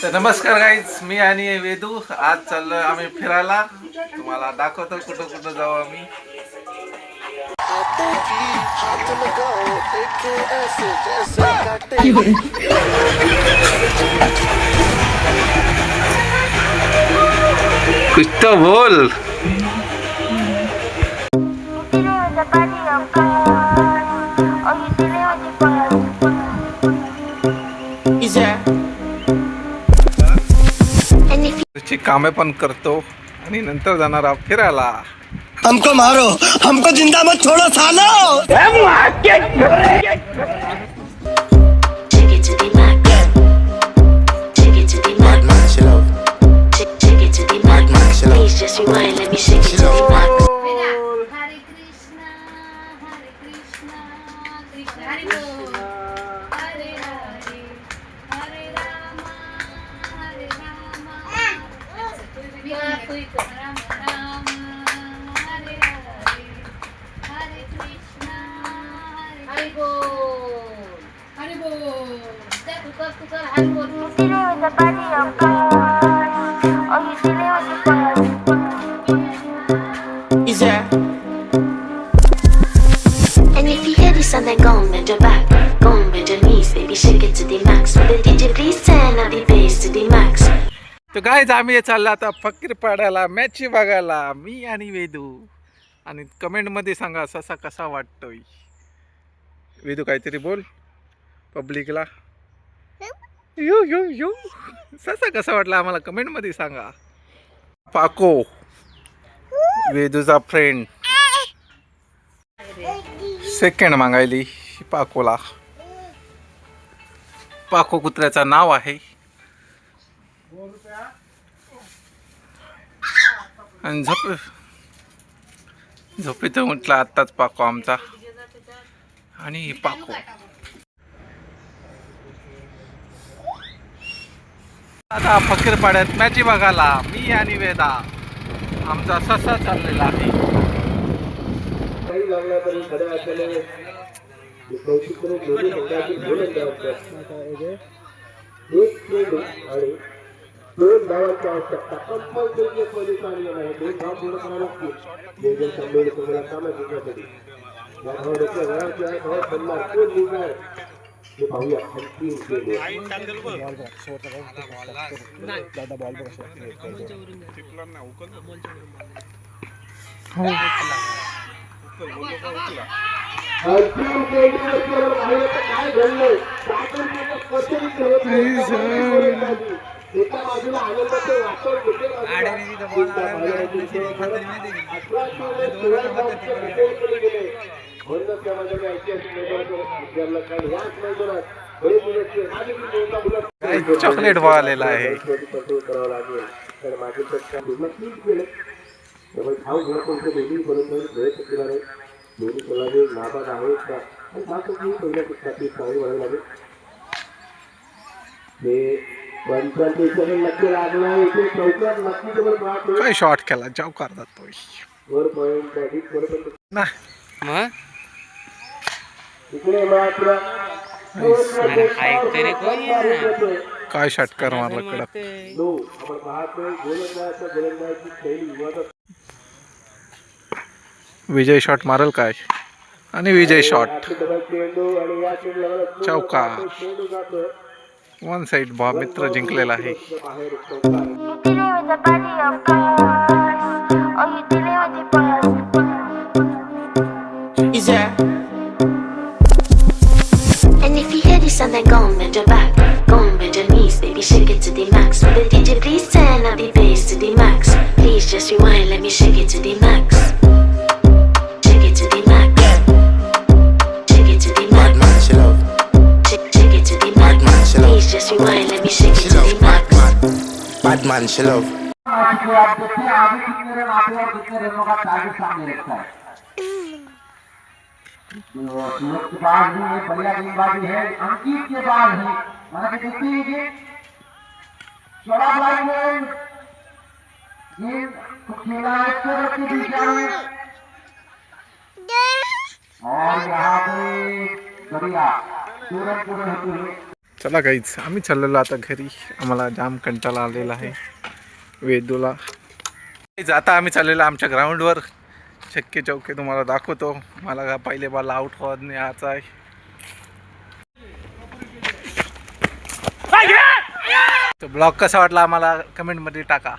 तर नमस्कार गाईज, मी आणि वेदू आज चाललोय आम्ही फिरायला. तुम्हाला दाखवतो कुठं कुठं जाऊ आम्ही. कुछ तो बोल. कामे पण करतो आणि नंतर जाणार आहोत फिरायला. हमको मारो, हमको जिंदा मत छोड़ो सालो. And if you hear this song, then go and bend your back, go and bend your knees, baby, shake it to the max. With the DJ, please turn up the bass to the max. तो guys आम्ही चाललो आता फकीरपाड्याला match बघायला, मी आणि वेदू. आणि comment मध्ये सांगा ससा कसा वाटतोय. वेदू काहीतरी बोल पब्लिकला. यू यू यू ससा कसा वाटला आम्हाला कमेंट मध्ये सांगा. पाको वेदूचा फ्रेंड सेकंड मागायली पाकोला. पाको कुत्र्याचं नाव आहे. आणि झोपेतून उठला आत्ताच पाको आमचा. आणि पाको आता फकीरपाड्यात मॅच बघायला मी आणि वेदा आमचा ससा चाललेला आहे. दोन धावांची आवश्यकता कंपल्सरी एक पोलिसांनी आहे. दोन धाव पूर्ण करावं लागतील जे संमेलन तुम्हाला सामाजिक जिंकण्यासाठी. या धावड्याच्या वेळाची आहे धाव बनणार कोण जिंकणार हे पाहूया. अंतिम खेळ अंतिम काय घडलंय एका बाजूला आनंदाचे वाटप चॉकलेट आलेला आहे. करावं लागेल तर मागील तीन केले त्यामुळे धाव घेण्यापर्यंत दोन्ही बरोबर प्रयत्न केला नाही. दोन्ही खेळाडू नाबाद आहेत का पहिल्यापेक्षा ती चांगली बनावी लागेल. हे नक्की लागला इथे चौकात नक्की काय शॉट केला चौकार जातोय वर पॉइंट ना. इकडे मात्र काय षटकार मारला कडक. आपण पाहतोय गोलंदाजाच्या गोलंदाजाची शैली विवादात. विजय शॉट मारल काय. आणि विजय शॉट चौका. वन साइड मित्र जिंकलेला आहे. And if you hear this song, then go and bend your back, go and bend your knees, baby, shake it to the max. With the DJ, please turn up the bass to the max. Please just rewind, let me shake it to the max. Shake it to the max. Shake it to the max. Shake it to the max. Please just rewind, let me shake it to the max. Bad man, she love. Suraj K pass भी ये बढ़िया गेंदबाजी है. अंकित के pass है माना कि देखते हैं कि चौड़ा लाइन गेंद को खेला है सूरज की दिशा में और यहाँ पे बढ़िया सूरज पूरे होते हुए चला काहीच आम्ही चाललेलो आता घरी. आम्हाला जाम कंटाळा आलेला आहे वेदूला. आता आम्ही चाललेलो आमच्या ग्राउंडवर. छक्के चौके तुम्हाला दाखवतो. मला का पहिले बॉल आउट होत नाही याचा आहे. तो ब्लॉग कसा वाटला आम्हाला कमेंटमध्ये टाका.